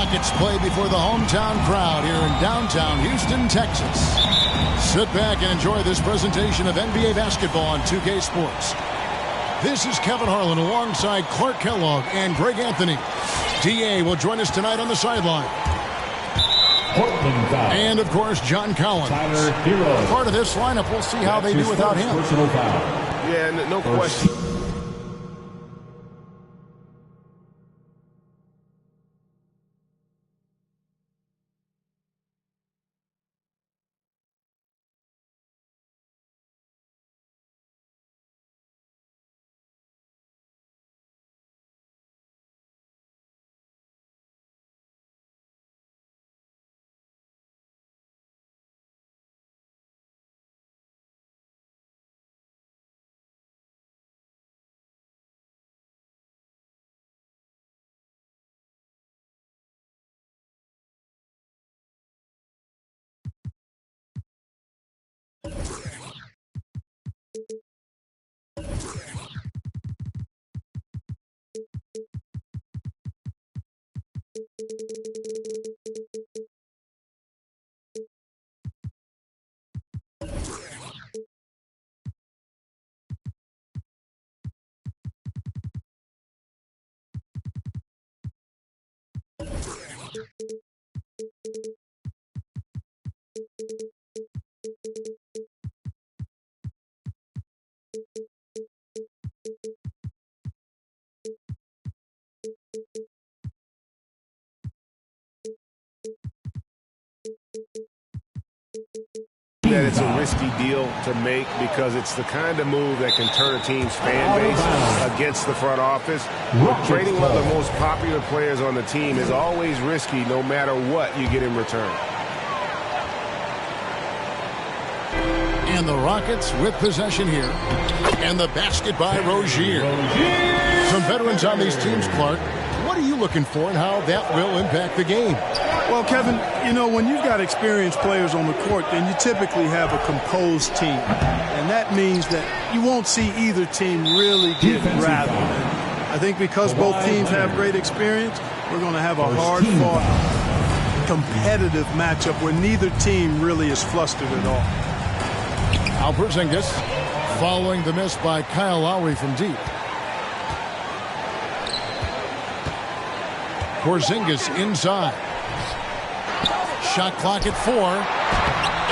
Rockets play before the hometown crowd here in downtown Houston, Texas. Sit back and enjoy this presentation of NBA basketball on 2K Sports. This is Kevin Harlan alongside Clark Kellogg and Greg Anthony. DA will join us tonight on the sideline. And, of course, John Collins. Part of this lineup, we'll see how they do without him. Yeah, no question. That it's a risky deal to make because it's the kind of move that can turn a team's fan base against the front office. Trading one of the most popular players on the team is always risky no matter what you get in return. And the Rockets with possession here. And the basket by Rozier. Some veterans on these teams, Clark. What are you looking for and how that will impact the game? Well, Kevin, you know, when you've got experienced players on the court, then you typically have a composed team. And that means that you won't see either team really get rattled. And I think because both teams have great experience, we're going to have a hard-fought, competitive matchup where neither team really is flustered at all. Porzingis following the miss by Kyle Lowry from deep. Porzingis inside. Shot clock at 4.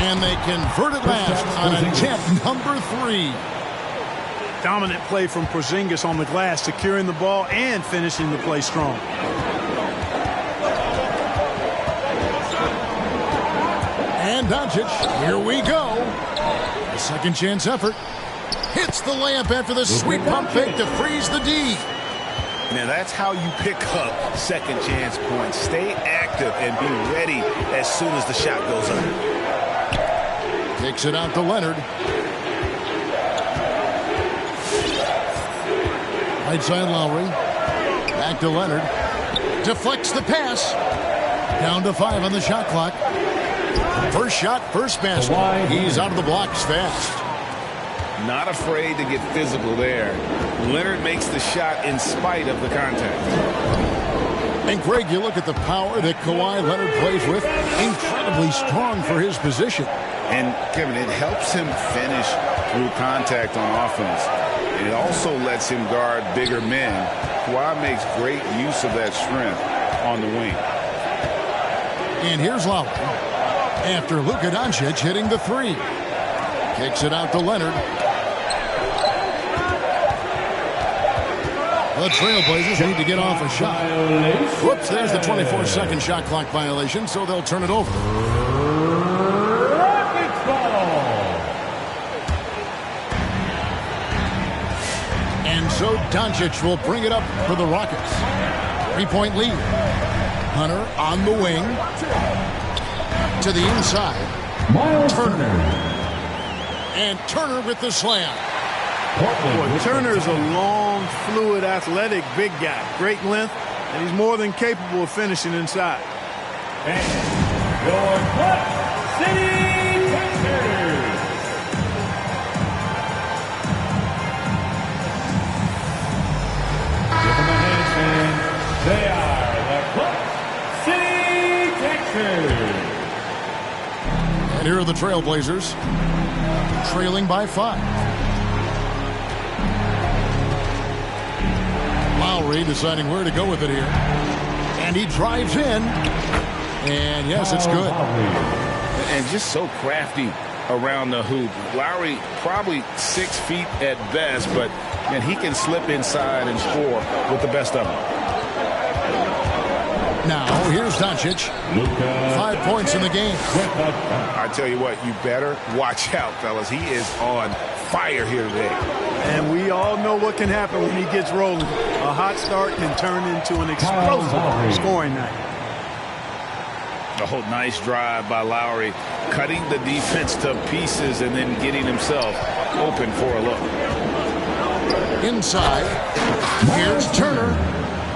And they convert it last on attempt number 3. Dominant play from Porzingis on the glass, securing the ball and finishing the play strong. And Doncic, here we go. A second chance effort. Hits the layup after the sweet pump fake to freeze the D. Now that's how you pick up second chance points. Stay active and be ready as soon as the shot goes up. Takes it out to Leonard. Right side Lowry. Back to Leonard. Deflects the pass. Down to 5 on the shot clock. First shot, first basket. He's out of the blocks fast. Not afraid to get physical there. Leonard makes the shot in spite of the contact. And Greg, you look at the power that Kawhi Leonard plays with. Incredibly strong for his position. And Kevin, it helps him finish through contact on offense. And it also lets him guard bigger men. Kawhi makes great use of that strength on the wing. And here's Lowry. After Luka Doncic hitting the 3. Kicks it out to Leonard. The Trailblazers need to get off a shot. Whoops, there's the 24-second shot clock violation, so they'll turn it over. Rockets ball. And so Doncic will bring it up for the Rockets. 3-point lead. Hunter on the wing. To the inside. Turner. And Turner with the slam. Boy, Turner's a long, fluid, athletic, big guy. Great length, and he's more than capable of finishing inside. And your Clutch City Pacers. Give them a hand, man. They are the Clutch City And here are the Trailblazers, trailing by 5. Lowry deciding where to go with it here. And he drives in. And yes, it's good. And just so crafty around the hoop. Lowry probably 6 feet at best, but he can slip inside and score with the best of them. Now, here's Doncic. 5 points in the game. I tell you what, you better watch out, fellas. He is on fire here today. And we all know what can happen when he gets rolling. A hot start can turn into an explosive scoring night. Oh, nice drive by Lowry, cutting the defense to pieces and then getting himself open for a look. Inside, here's Turner,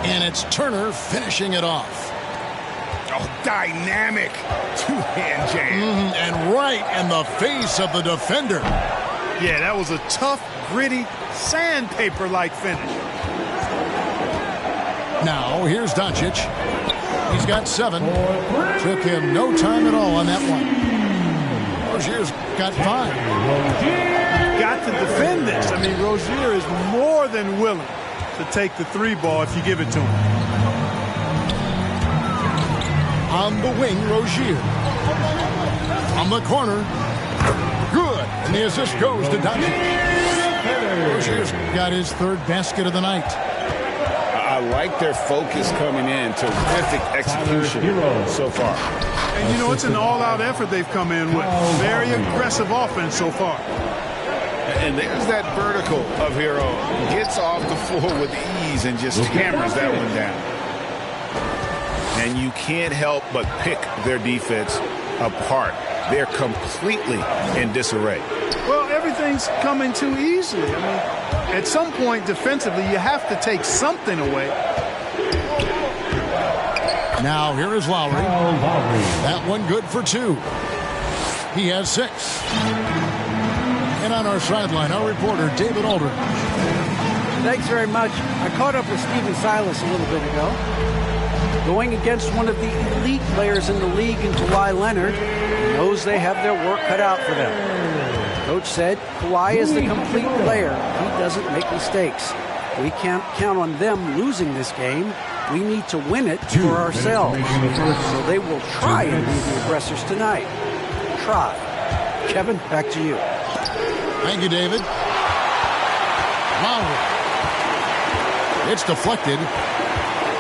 and it's Turner finishing it off. Oh, dynamic two-hand jam. And right in the face of the defender. Yeah, that was a tough, gritty, sandpaper-like finish. Now, here's Doncic. He's got 7. Took him no time at all on that one. Rozier's got 5. Got to defend this. I mean, Rozier is more than willing to take the 3 ball if you give it to him. On the wing, Rozier. On the corner. Good. And the assist goes to Doncic. Rozier's got his 3rd basket of the night. I like their focus coming in. Terrific execution so far. And, you know, it's an all-out effort they've come in with. Very aggressive offense so far. And there's that vertical of Hero. Gets off the floor with ease and just hammers that one down. And you can't help but pick their defense apart. They're completely in disarray. Well, everything's coming too easily. I mean, at some point defensively, you have to take something away. Now, here is Lowry. That one good for 2. He has 6. And on our sideline, our reporter, David Aldridge. Thanks very much. I caught up with Stephen Silas a little bit ago. Going against one of the elite players in the league in Kawhi Leonard, he knows they have their work cut out for them. Coach said Kawhi is the complete player. He doesn't make mistakes. We can't count on them losing this game. We need to win it for ourselves. So they will try and be the aggressors tonight. Try. Kevin, back to you. Thank you, David. Lowry. It's deflected.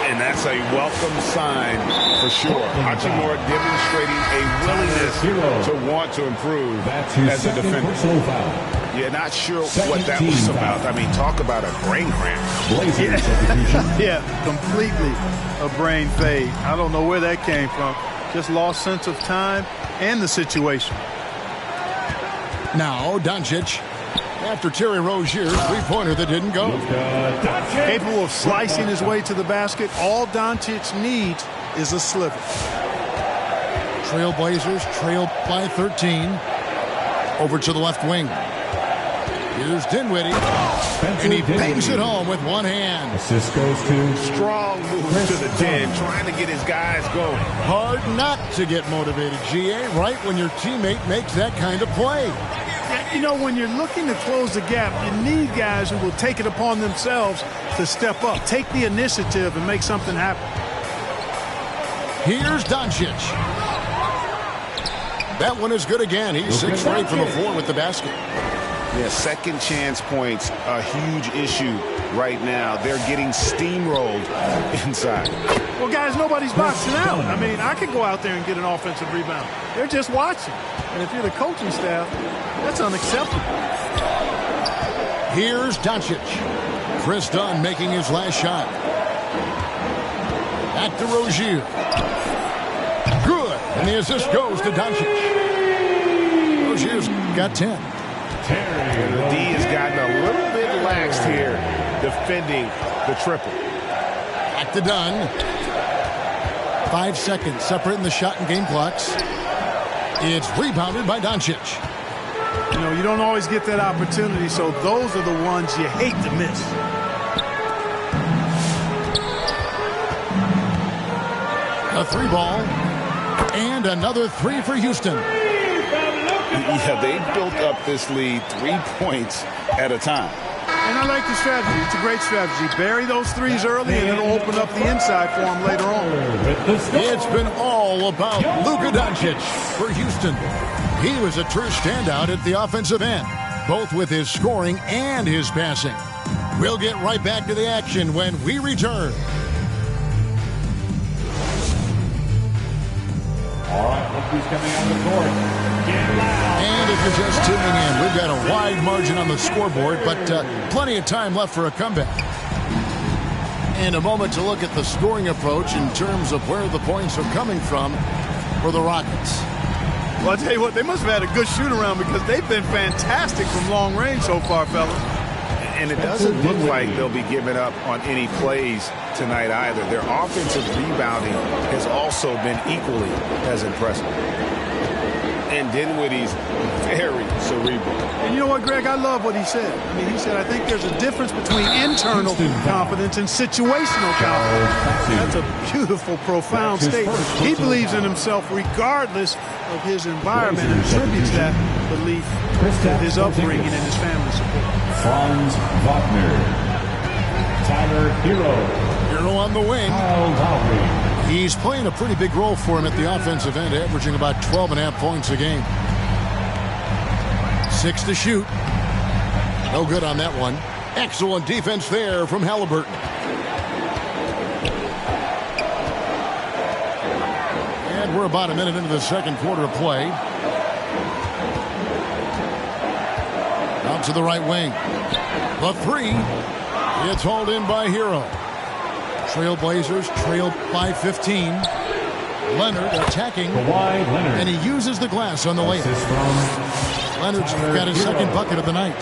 And that's a welcome sign for sure. Hachimura demonstrating a willingness to want to improve as a defender. Yeah, not sure what that was about. I mean, talk about a brain cramp. Yeah, completely a brain fade. I don't know where that came from. Just lost sense of time and the situation. Now, Doncic. After Terry Rozier's 3-pointer that didn't go. Capable of slicing his way to the basket. All Doncic needs is a sliver. Trailblazers trail by 13. Over to the left wing. Here's Dinwiddie. And he bangs it home with one hand. Assist goes to Strong move to the 10, trying to get his guys going. Hard not to get motivated, GA, right when your teammate makes that kind of play. You know, when you're looking to close the gap, you need guys who will take it upon themselves to step up, take the initiative, and make something happen. Here's Doncic. That one is good again. He's 6 for 8 from the floor with the basket. Yeah, second chance points, a huge issue right now. They're getting steamrolled inside. Well, guys, nobody's boxing out. I mean, I could go out there and get an offensive rebound. They're just watching. And if you're the coaching staff, that's unacceptable. Here's Doncic. Chris Dunn making his last shot. Back to Rozier. Good. And the assist goes to Doncic. Rozier's got 10. And the D has gotten a little bit laxed here defending the triple. Back to Dunn. 5 seconds separating the shot and game clocks. It's rebounded by Doncic. You know, you don't always get that opportunity, so those are the ones you hate to miss. A 3 ball. And another 3 for Houston. Yeah, they built up this lead 3 points at a time. And I like the strategy. It's a great strategy. Bury those threes early, and it'll open up the inside for them later on. It's been all about Luka Doncic for Houston. He was a true standout at the offensive end, both with his scoring and his passing. We'll get right back to the action when we return. All right, look who's coming on the court. And if you're just tuning in, we've got a wide margin on the scoreboard, but plenty of time left for a comeback. And a moment to look at the scoring approach in terms of where the points are coming from for the Rockets. Well, I'll tell you what, they must have had a good shoot-around because they've been fantastic from long range so far, fellas. And it doesn't look like they'll be giving up on any plays tonight either. Their offensive rebounding has also been equally as impressive. And Dinwiddie's very cerebral. And you know what, Greg? I love what he said. I mean, he said, I think there's a difference between internal confidence and situational confidence. That's a beautiful, profound statement. He believes in himself regardless of his environment and attributes that belief to his upbringing and his family support. Franz Wagner. Tyler Hero. Hero on the wing. Kyle Lowry. He's playing a pretty big role for him at the offensive end, averaging about 12.5 points a game. 6 to shoot. No good on that one. Excellent defense there from Halliburton. And we're about a minute into the second quarter of play. Out to the right wing. The three. It's hauled in by Hero. Trailblazers trail by 15. Leonard attacking. And he uses the glass on the layup. Leonard's got his second bucket of the night.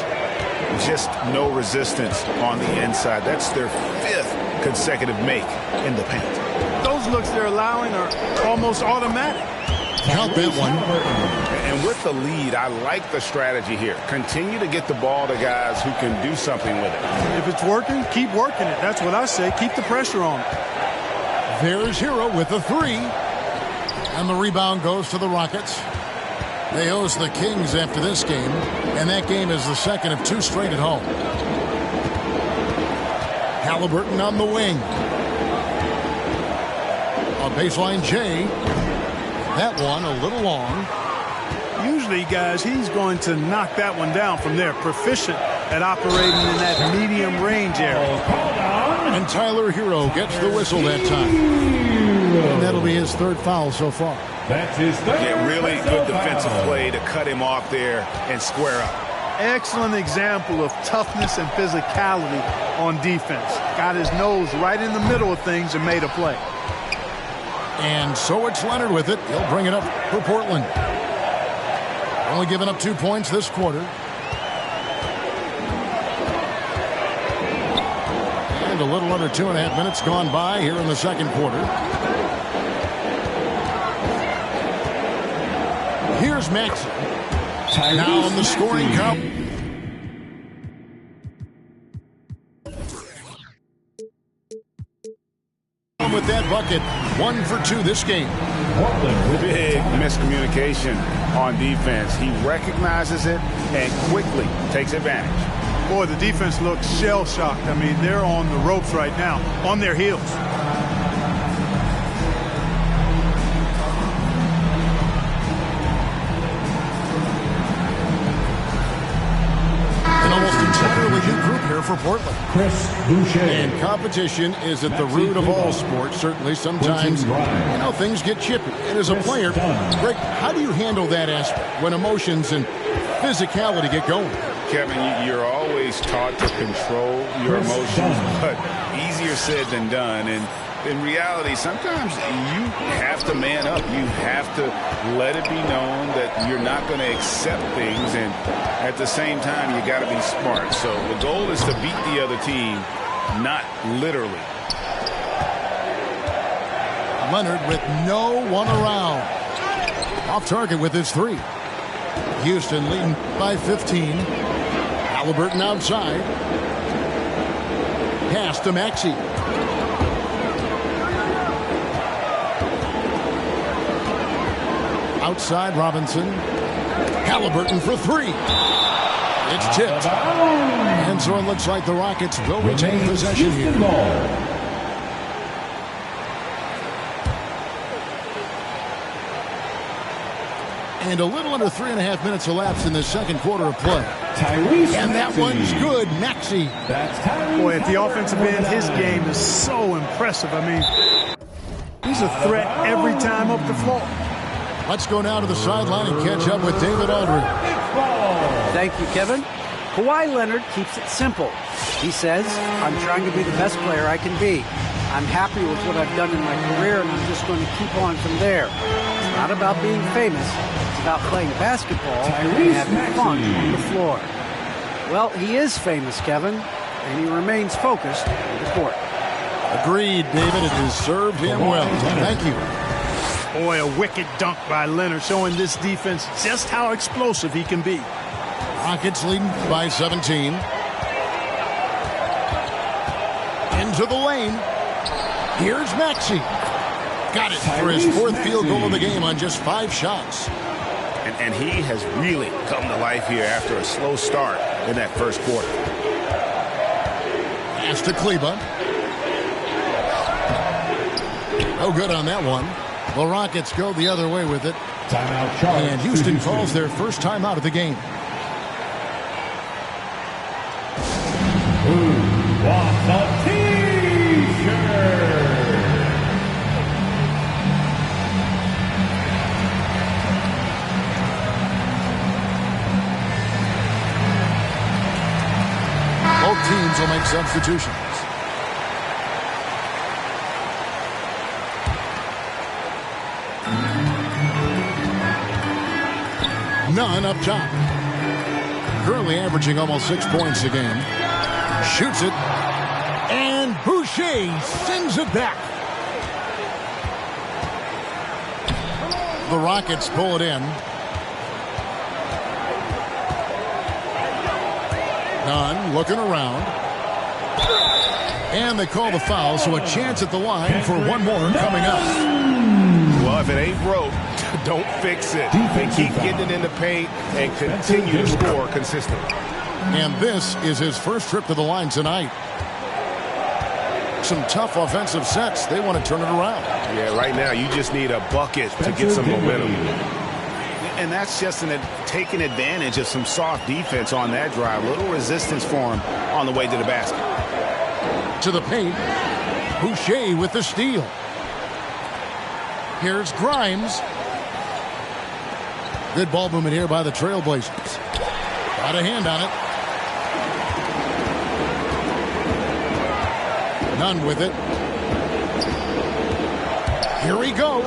Just no resistance on the inside. That's their 5th consecutive make in the paint. Those looks they're allowing are almost automatic. Count that one. And with the lead, I like the strategy here. Continue to get the ball to guys who can do something with it. If it's working, keep working it. That's what I say. Keep the pressure on it. There's Hero with the three. And the rebound goes to the Rockets. They host the Kings after this game. And that game is the second of 2 straight at home. Halliburton on the wing. On baseline, Jay. That one a little long. Usually, guys, he's going to knock that one down from there. Proficient at operating in that medium range area. And Tyler Hero gets the whistle that time. And that'll be his 3rd foul so far. That's his 3rd. Yeah, really good defensive play to cut him off there and square up. Excellent example of toughness and physicality on defense. Got his nose right in the middle of things and made a play. And so it's Leonard with it. He'll bring it up for Portland. Only giving up 2 points this quarter. And a little under 2.5 minutes gone by here in the second quarter. Here's Maxey. Now in the scoring count. With that bucket, 1 for 2 this game. Big miscommunication on defense. He recognizes it and quickly takes advantage. Boy, the defense looks shell-shocked. I mean, they're on the ropes right now, on their heels. An almost entirely new group here for Portland. Chris Boucher. And competition is at the root of all sports. Certainly, sometimes, things get chippy. And as a player, Greg, how do you handle that aspect when emotions and physicality get going? Kevin, you're always taught to control your emotions, but easier said than done. And in reality, sometimes you have to man up. You have to let it be known that you're not going to accept things. And at the same time, you got to be smart. So the goal is to beat the other team, not literally. Leonard with no one around. Off target with his 3. Houston leading by 15. Halliburton outside. Pass to Maxey. Outside Robinson. Halliburton for three. It's tipped. And so it looks like the Rockets will retain possession here. And a little under 3.5 minutes elapsed in the second quarter of play. And that one's good. Maxey. Boy, at the offensive end, his game is so impressive. I mean, he's a threat every time up the floor. Let's go now to the sideline and catch up with David Aldridge. Thank you, Kevin. Kawhi Leonard keeps it simple. He says, I'm trying to be the best player I can be. I'm happy with what I've done in my career, and I'm just going to keep on from there. It's not about being famous. It's about playing basketball and having fun on the floor. Well, he is famous, Kevin, and he remains focused on the court. Agreed, David. It has served him well. Thank you. Boy, a wicked dunk by Leonard, showing this defense just how explosive he can be. Rockets leading by 17. Into the lane. Here's Maxey. Got it for his fourth field goal of the game on just 5 shots. And he has really come to life here after a slow start in that first quarter. Pass to Kleba. No good on that one. The Rockets go the other way with it. Timeout charge. And Houston calls their first timeout of the game. Who wants a T-shirt? Both teams will make substitutions. None up top. Currently averaging almost 6 points a game. Shoots it. And Boucher sends it back. The Rockets pull it in. Nunn looking around. And they call the foul, so a chance at the line for one more coming up. Well, if it ain't broke, don't fix it. They keep getting it in the paint and continue to score consistently. And this is his first trip to the line tonight. Some tough offensive sets. They want to turn it around. Yeah, right now you just need a bucket to get some momentum. And that's just taking advantage of some soft defense on that drive. Little resistance for him on the way to the basket. To the paint. Boucher with the steal. Here's Grimes. Good ball movement here by the Trailblazers. Got a hand on it. Nunn with it. Here he goes.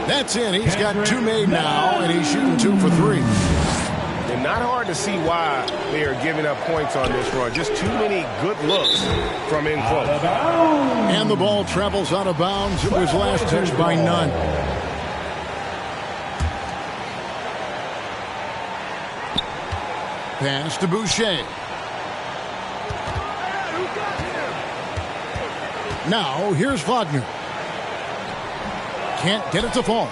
That's in. He's got 2 made now, and he's shooting 2 for 3. And not hard to see why they are giving up points on this run. Just too many good looks from in close. And the ball travels out of bounds. It was last touched by Nunn. Pass to Boucher. Now, here's Wagner. Can't get it to fall.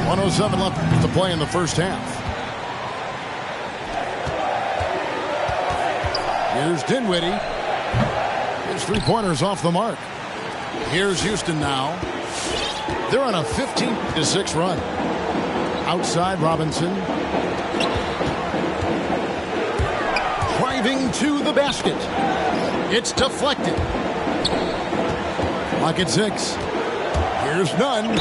.107 left to play in the first half. Here's Dinwiddie. His 3-pointers off the mark. Here's Houston now. They're on a 15-6 run. Outside Robinson. Driving to the basket. It's deflected. Clock at 6. Here's Nunn.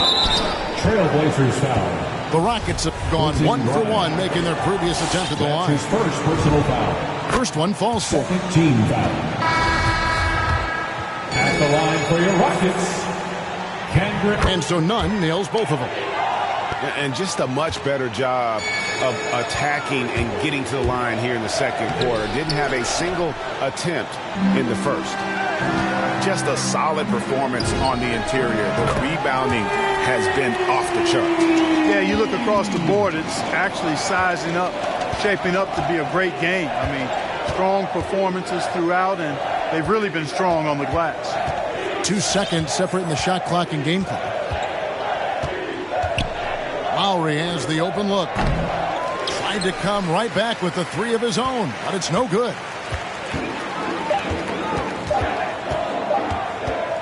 Trailblazers foul. The Rockets have gone 1 for 1, making their previous attempt at the line. His first personal foul. First one falls for. Second team foul. At the line for your Rockets, Kendrick. And so Nunn nails both of them. And just a much better job of attacking and getting to the line here in the second quarter. Didn't have a single attempt in the first. Just a solid performance on the interior. The rebounding has been off the charts. Yeah, you look across the board, it's actually sizing up, shaping up to be a great game. I mean, strong performances throughout, and they've really been strong on the glass. 2 seconds separating the shot clock and game clock. Lowry has the open look. Tried to come right back with the three of his own, but it's no good.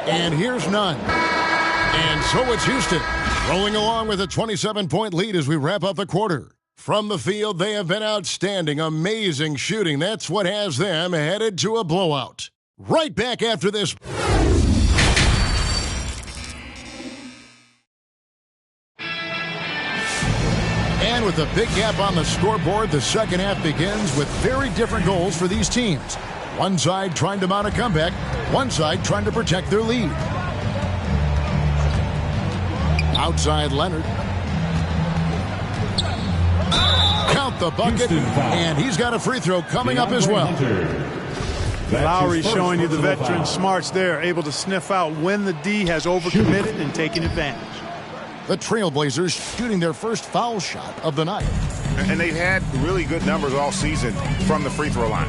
And here's none. And so it's Houston, rolling along with a 27-point lead as we wrap up the quarter. From the field, they have been outstanding, amazing shooting. That's what has them headed to a blowout. Right back after this. And with a big gap on the scoreboard, the second half begins with very different goals for these teams. One side trying to mount a comeback, one side trying to protect their lead. Outside Leonard. Count the bucket, and he's got a free throw coming up as well. Lowry showing you the veteran smarts there, able to sniff out when the D has overcommitted and taking advantage. The Trailblazers shooting their first foul shot of the night. And they've had really good numbers all season from the free throw line.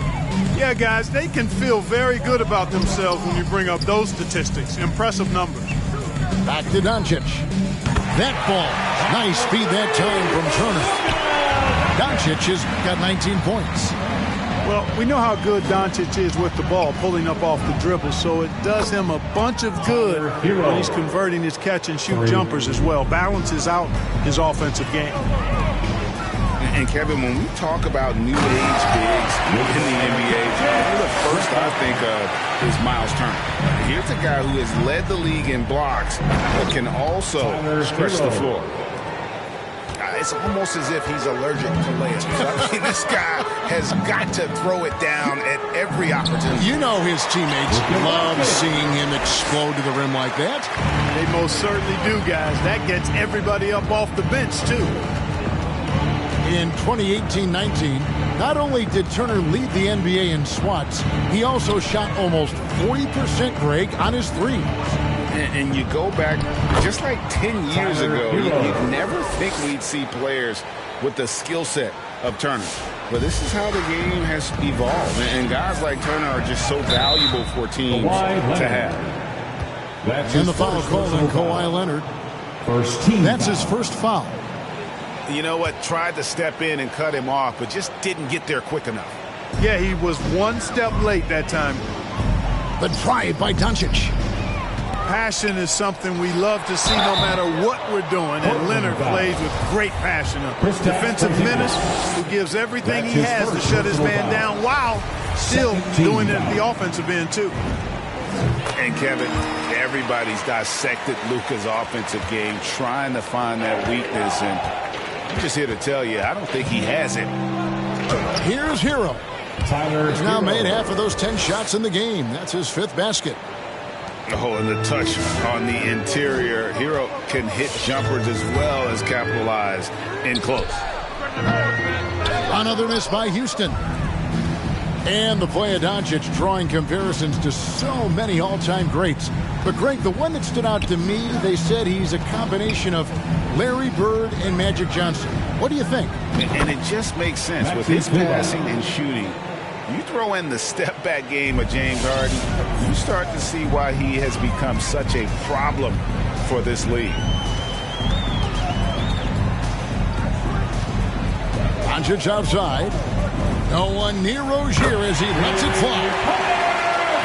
Yeah, guys, they can feel very good about themselves when you bring up those statistics. Impressive numbers. Back to Doncic. That ball. Nice speed that time from Turner. Doncic has got 19 points. Well, we know how good Doncic is with the ball, pulling up off the dribble, so it does him a bunch of good when he's converting his catch-and-shoot jumpers as well. Balances out his offensive game. And, Kevin, when we talk about new age bigs in the NBA, the first I think of is Miles Turner. Here's a guy who has led the league in blocks but can also stretch the floor. It's almost as if he's allergic to layups. I mean, this guy has got to throw it down at every opportunity. You know his teammates love seeing him explode to the rim like that. They most certainly do, guys. That gets everybody up off the bench, too. In 2018-19, not only did Turner lead the NBA in swats, he also shot almost 40%, Greg, on his threes. And you go back just like 10 years ago, you'd never think we'd see players with the skill set of Turner. But this is how the game has evolved. And guys like Turner are just so valuable for teams to have. And the foul called on Kawhi Leonard. That's his first foul. You know what? Tried to step in and cut him off, but just didn't get there quick enough. Yeah, he was one step late that time. The drive by Doncic. Passion is something we love to see no matter what we're doing, and Leonard plays with great passion. A defensive menace who gives everything he has to shut his man down while still doing it at the offensive end, too. And, Kevin, everybody's dissected Luka's offensive game, trying to find that weakness, and I'm just here to tell you, I don't think he has it. Here's Hero. He's now made half of those 10 shots in the game. That's his fifth basket. Oh, and the touch on the interior. Hero can hit jumpers as well as capitalize in close. Another miss by Houston. And the play of Doncic drawing comparisons to so many all-time greats. But, Greg, the one that stood out to me, they said he's a combination of Larry Bird and Magic Johnson. What do you think? And it just makes sense. With his passing and shooting, you throw in the step-back game of James Harden, you start to see why he has become such a problem for this league. Doncic outside. No one near Rozier as he lets it fly.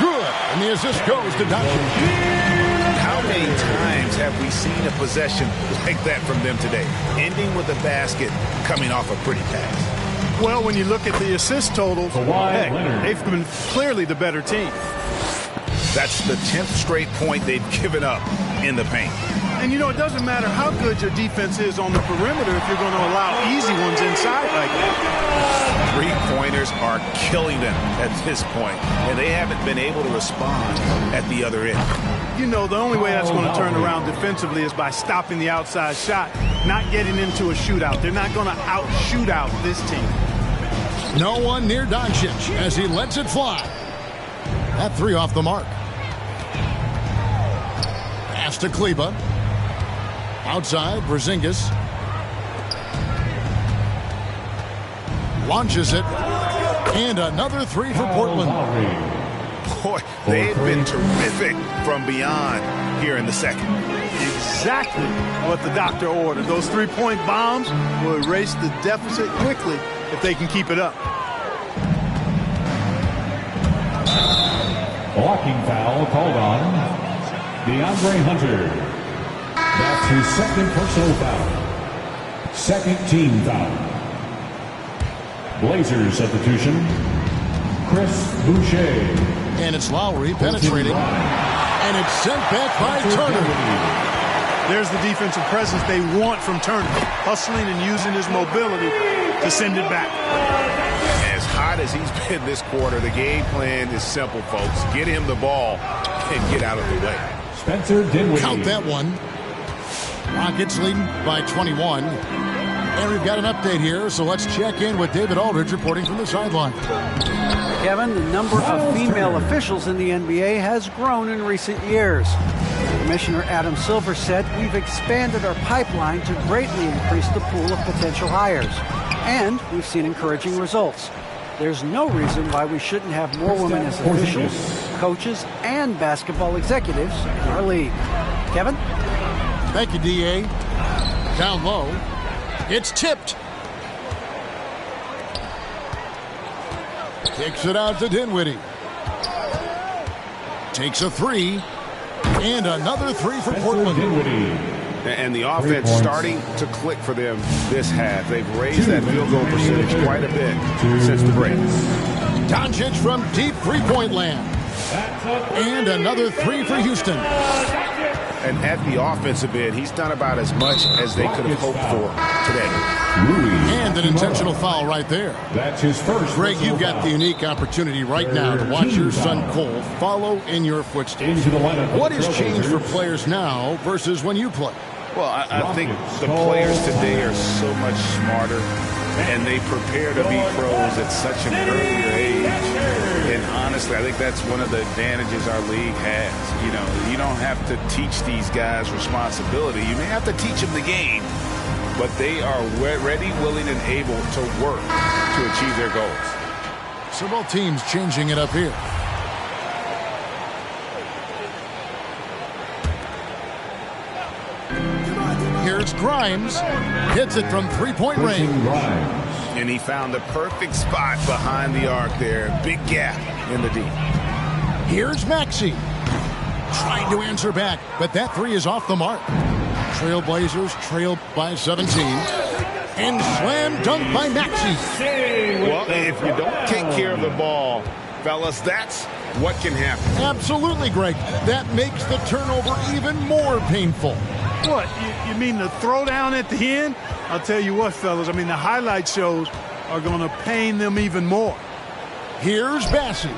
Good. And the assist goes to Doncic. How many times have we seen a possession like that from them today? Ending with a basket, coming off a pretty pass. Well, when you look at the assist totals, heck, they've been clearly the better team. That's the 10th straight point they've given up in the paint. And, you know, it doesn't matter how good your defense is on the perimeter if you're going to allow easy ones inside like that. Three-pointers are killing them at this point, and they haven't been able to respond at the other end. You know, the only way that's going to turn around defensively is by stopping the outside shot, not getting into a shootout. They're not going to out-shootout this team. No one near Doncic as he lets it fly. That three off the mark. Pass to Kleba. Outside, Porzingis. Launches it. And another three for Portland. Boy, they've been terrific from beyond here in the second. exactly what the doctor ordered. Those three-point bombs will erase the deficit quickly if they can keep it up. Blocking foul called on DeAndre Hunter. That's his second personal foul. Second team foul. Blazers substitution, Chris Boucher. And it's Lowry penetrating. And it's sent back by Turner. There's the defensive presence they want from Turner. Hustling and using his mobility to send it back. As hot as he's been this quarter, the game plan is simple, folks. Get him the ball and get out of the way. Spencer Dinwiddie. Count that one. Rockets leading by 21. And we've got an update here, so let's check in with David Aldridge reporting from the sideline. Kevin, the number of female officials in the NBA has grown in recent years. Commissioner Adam Silver said, "We've expanded our pipeline to greatly increase the pool of potential hires. And we've seen encouraging results. There's no reason why we shouldn't have more women as officials, coaches, and basketball executives in our league." Kevin? Thank you, D.A. Down low. It's tipped. Kicks it out to Dinwiddie. Takes a three. And another three for Portland. And the offense starting to click for them this half. They've raised that field goal percentage quite a bit since the break. Doncic from deep three-point land. And another three for Houston. And at the offensive end, he's done about as much as they could have hoped for today. And an intentional foul right there. That's his first. Greg, you've got the unique opportunity right now to watch your son Cole follow in your footsteps. What has changed for players now versus when you played? Well, I think the players today are so much smarter, and they prepare to be pros at such an earlier age. And honestly, I think that's one of the advantages our league has. You know, you don't have to teach these guys responsibility. You may have to teach them the game, but they are ready, willing, and able to work to achieve their goals. So both teams changing it up here. Here's Grimes. Hits it from three-point range. And he found the perfect spot behind the arc there. Big gap in the D. Here's Maxey. Trying to answer back, but that three is off the mark. Trailblazers trail by 17. And slam dunk by Maxey. Well, if you don't take care of the ball, fellas, that's what can happen. Absolutely, Greg. That makes the turnover even more painful. What, you mean the throwdown at the end? I'll tell you what, fellas, I mean, the highlight shows are going to pain them even more. Here's Bassey.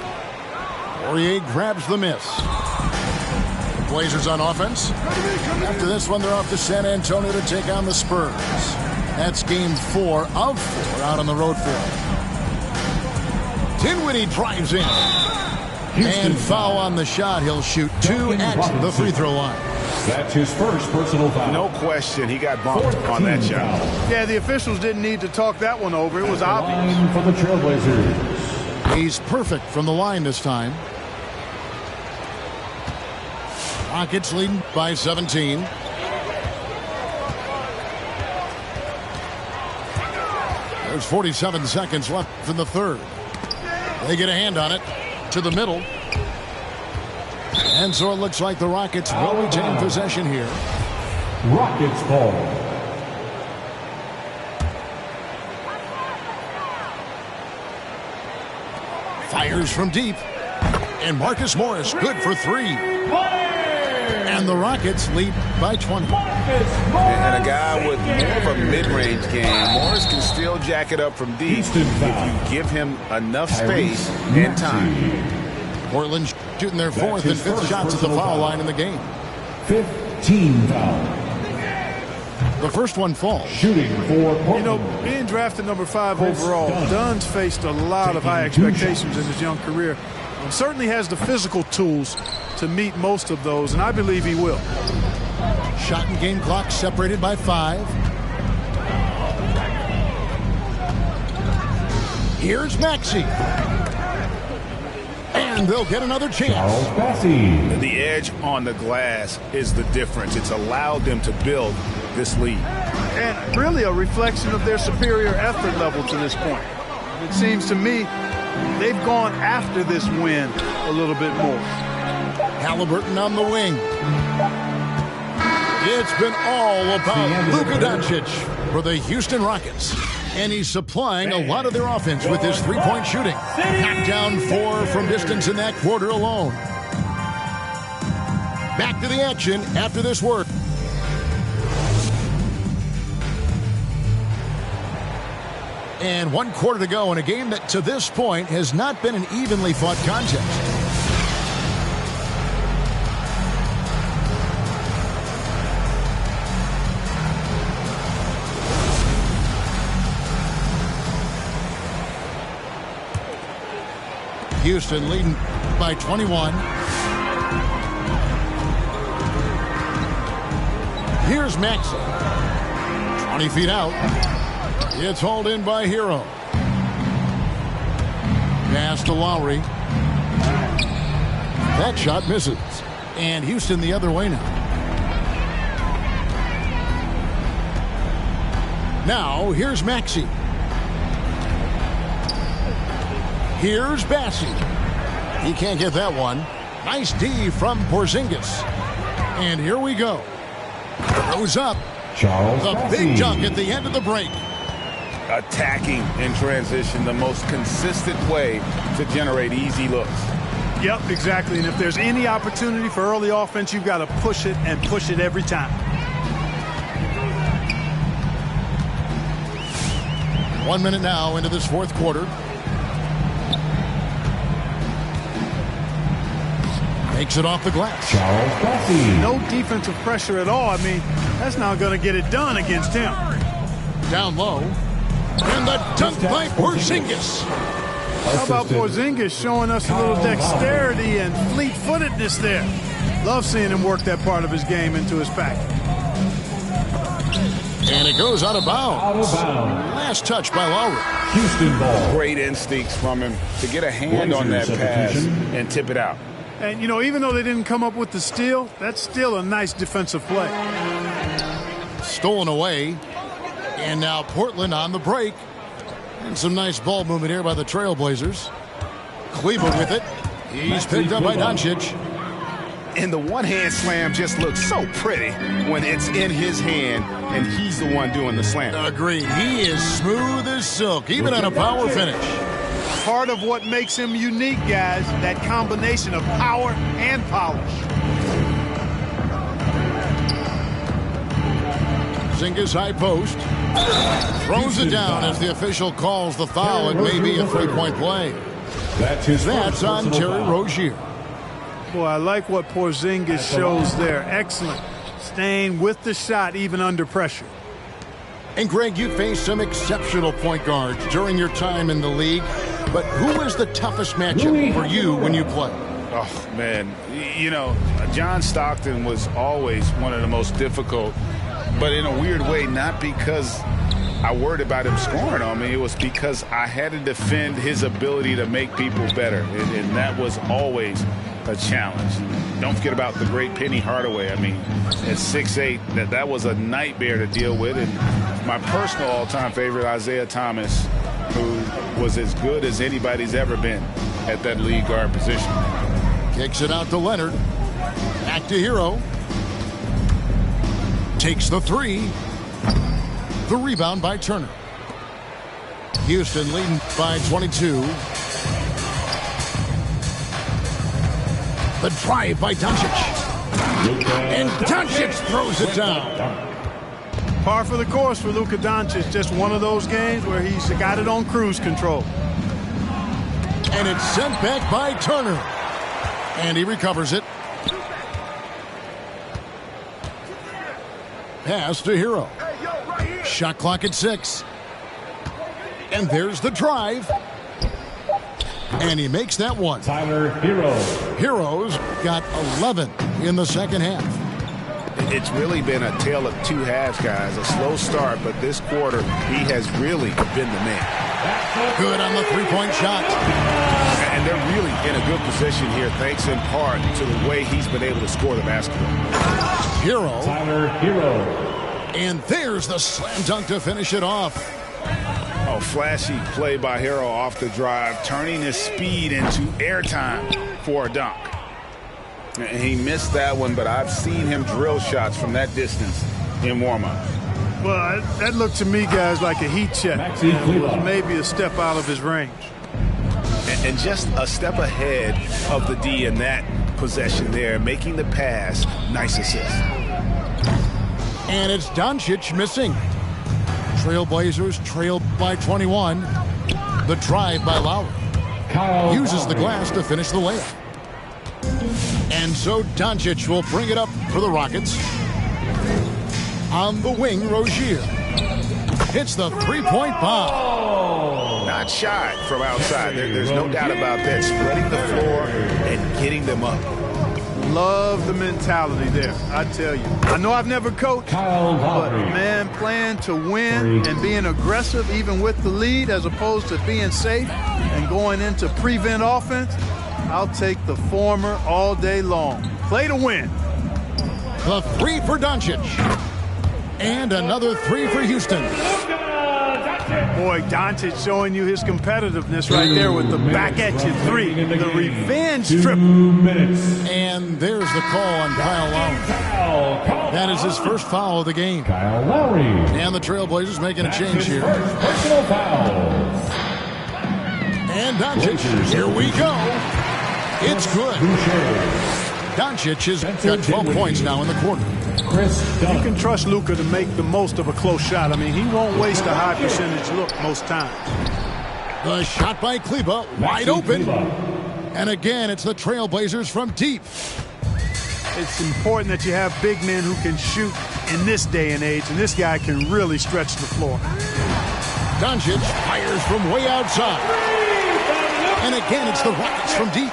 Poirier grabs the miss. The Blazers on offense. After this one, they're off to San Antonio to take on the Spurs. That's game 4 of 4 out on the road for them. Dinwiddie drives in. And foul on the shot. He'll shoot 2 at the free throw line. That's his first personal foul. No question, he got bumped on that shot. Yeah, the officials didn't need to talk that one over. It was obvious. For the Trailblazers. He's perfect from the line this time. Rockets leading by 17. There's 47 seconds left in the third. They get a hand on it to the middle. And so it looks like the Rockets will retain possession here. Rockets ball. Fires from deep. And Marcus Morris good for 3. And the Rockets lead by 20. And a guy with more of a mid-range game. Morris can still jack it up from deep if you give him enough space and time. Portland shooting their 4th and 5th shots at the foul line in the game. 15 foul. The first one falls. Shooting for Portland. You know, being drafted number 5 overall, Dunn's faced a lot of high expectations in his young career. And certainly has the physical tools to meet most of those, and I believe he will. Shot and game clock separated by 5. Here's Maxey. And And they'll get another chance. The edge on the glass is the difference. It's allowed them to build this lead. And really a reflection of their superior effort level to this point. It seems to me they've gone after this win a little bit more. Halliburton on the wing. It's been all about Luka Doncic for the Houston Rockets. And he's supplying a lot of their offense with his three-point shooting. Knocked down 4 from distance in that quarter alone. Back to the action after this work. And 1 quarter to go in a game that to this point has not been an evenly fought contest. Houston leading by 21. Here's Maxey. 20 feet out. It's hauled in by Hero. Pass to Lowry. That shot misses. And Houston the other way now. Now, here's Maxey. Here's Bassey. He can't get that one. Nice D from Porzingis. And here we go. Goes up. The big dunk at the end of the break. Attacking in transition, the most consistent way to generate easy looks. Yep, exactly. And if there's any opportunity for early offense, you've got to push it and push it every time. One minute now into this fourth quarter. Takes it off the glass. No defensive pressure at all. I mean, that's not going to get it done against him. Down low. And the dunk by Porzingis. How about Porzingis showing us a little dexterity and fleet-footedness there? Love seeing him work that part of his game into his package. And it goes out of bounds. Last touch by Lowry. Houston ball. Great instincts from him to get a hand on that pass and tip it out. And, you know, even though they didn't come up with the steal, that's still a nice defensive play. Stolen away. And now Portland on the break. And some nice ball movement here by the Trailblazers. Cleveland with it. He's picked up by Doncic. And the one-hand slam just looks so pretty when it's in his hand and he's the one doing the slam. Agreed. He is smooth as silk, even on a power finish. Part of what makes him unique, guys, that combination of power and polish. Porzingis high post. Throws it down as the official calls the foul. It may be a three-point play. That's on Terry Rozier. Boy, I like what Porzingis shows there. Excellent. Staying with the shot even under pressure. And Greg, you faced some exceptional point guards during your time in the league. But who is the toughest matchup for you when you play? Oh, man. You know, John Stockton was always one of the most difficult, but in a weird way, not because I worried about him scoring on me. It was because I had to defend his ability to make people better, and that was always a challenge. Don't forget about the great Penny Hardaway. I mean, at 6'8", that was a nightmare to deal with. And my personal all-time favorite, Isaiah Thomas, who was as good as anybody's ever been at that lead guard position. Kicks it out to Leonard. Back to Hero. Takes the three. The rebound by Turner. Houston leading by 22. The drive by Doncic. And Doncic throws it down. Par for the course for Luka Doncic. Just one of those games where he's got it on cruise control. And it's sent back by Turner. And he recovers it. Pass to Hero. Shot clock at 6. And there's the drive. And he makes that one. Tyler Hero. Hero's got 11 in the second half. It's really been a tale of two halves, guys. A slow start, but this quarter, he has really been the man. Good on the three-point shot. And they're really in a good position here, thanks in part to the way he's been able to score the basketball. Hero. Tyler Hero. And there's the slam dunk to finish it off. Oh, flashy play by Hero off the drive, turning his speed into airtime for a dunk. And he missed that one, but I've seen him drill shots from that distance in warm-up. Well, that looked to me, guys, like a heat check. It was maybe a step out of his range. And just a step ahead of the D in that possession there, making the pass. Nice assist. And it's Doncic missing. Trailblazers trail by 21. The drive by Lowry. Uses the glass to finish the layup. And so Doncic will bring it up for the Rockets. On the wing, Rozier hits the three-point bomb. Not shy from outside. There's no doubt about that. Spreading the floor and getting them up. Love the mentality there, I tell you. I know I've never coached, but, man, playing to win and being aggressive even with the lead as opposed to being safe and going into prevent offense, I'll take the former all day long. Play to win. The three for Doncic. And another three for Houston. Boy, Doncic showing you his competitiveness right there with the back-at-you three. The revenge triple. And there's the call on Kyle Lowry. That is his first foul of the game. Kyle Lowry. And the Trailblazers making a change here. Personal foul. And Doncic, here we go. It's good. Doncic has got 12 points now in the quarter. You can trust Luka to make the most of a close shot. I mean, he won't waste a high percentage look most times. The shot by Kleba, wide open. And again, it's the Trailblazers from deep. It's important that you have big men who can shoot in this day and age, and this guy can really stretch the floor. Doncic fires from way outside. And again, it's the Rockets from deep.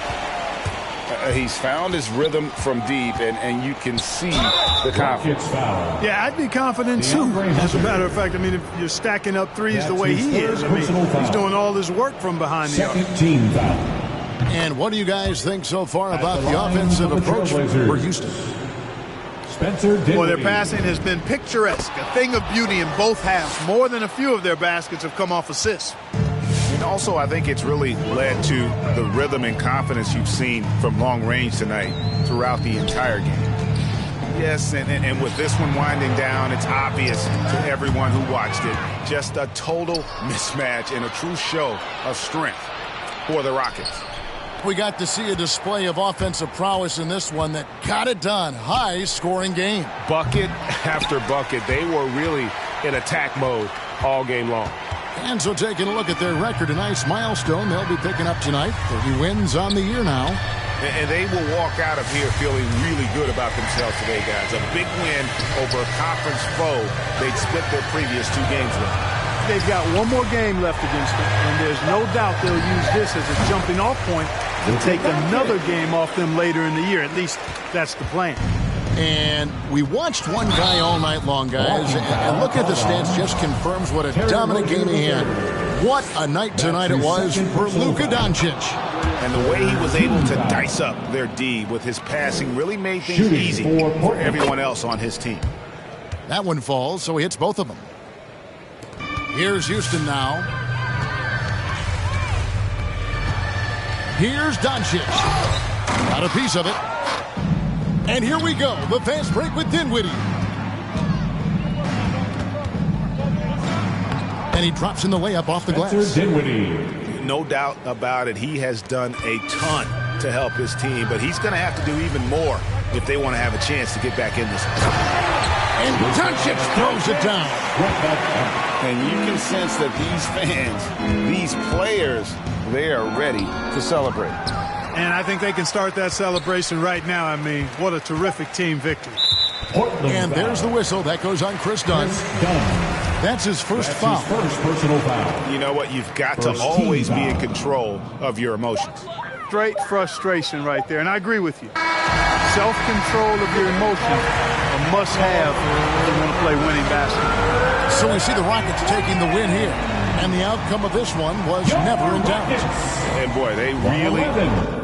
He's found his rhythm from deep, and you can see the confidence. Yeah, I'd be confident too. As a matter of fact, I mean, if you're stacking up threes the way he is, I mean, he's doing all his work from behind the arc. And what do you guys think so far about the offensive approach for Houston? Well, their passing has been picturesque, a thing of beauty in both halves. More than a few of their baskets have come off assists. And also, I think it's really led to the rhythm and confidence you've seen from long range tonight throughout the entire game. Yes, and with this one winding down, it's obvious to everyone who watched it. Just a total mismatch and a true show of strength for the Rockets. We got to see a display of offensive prowess in this one that got it done. High-scoring game. Bucket after bucket. They were really in attack mode all game long. And so taking a look at their record, a nice milestone they'll be picking up tonight. 30 wins on the year now. And they will walk out of here feeling really good about themselves today, guys. A big win over a conference foe they'd split their previous two games with. They've got one more game left against them, and there's no doubt they'll use this as a jumping-off point to take another game off them later in the year. At least that's the plan. And we watched one guy all night long, guys, and look at the stats, just confirms what a dominant game he had. What a night tonight it was for Luka Doncic. And the way he was able to dice up their D with his passing really made things easy for everyone else on his team. That one falls, so he hits both of them. Here's Houston now. Here's Doncic. Got a piece of it. And here we go, the fast break with Dinwiddie. And he drops in the layup off the glass. Dinwiddie. No doubt about it, he has done a ton to help his team, but he's going to have to do even more if they want to have a chance to get back in this. And Doncic throws it down. And you can sense that these fans, these players, they are ready to celebrate. And I think they can start that celebration right now. I mean, what a terrific team victory. And there's the whistle. That goes on Chris Dunn. That's his first foul. His first personal foul. You know what? You've got to always be in control of your emotions. Straight frustration right there. And I agree with you. Self-control of your emotions, a must-have if you want to play winning basketball. So we see the Rockets taking the win here. And the outcome of this one was never in doubt. And boy, they really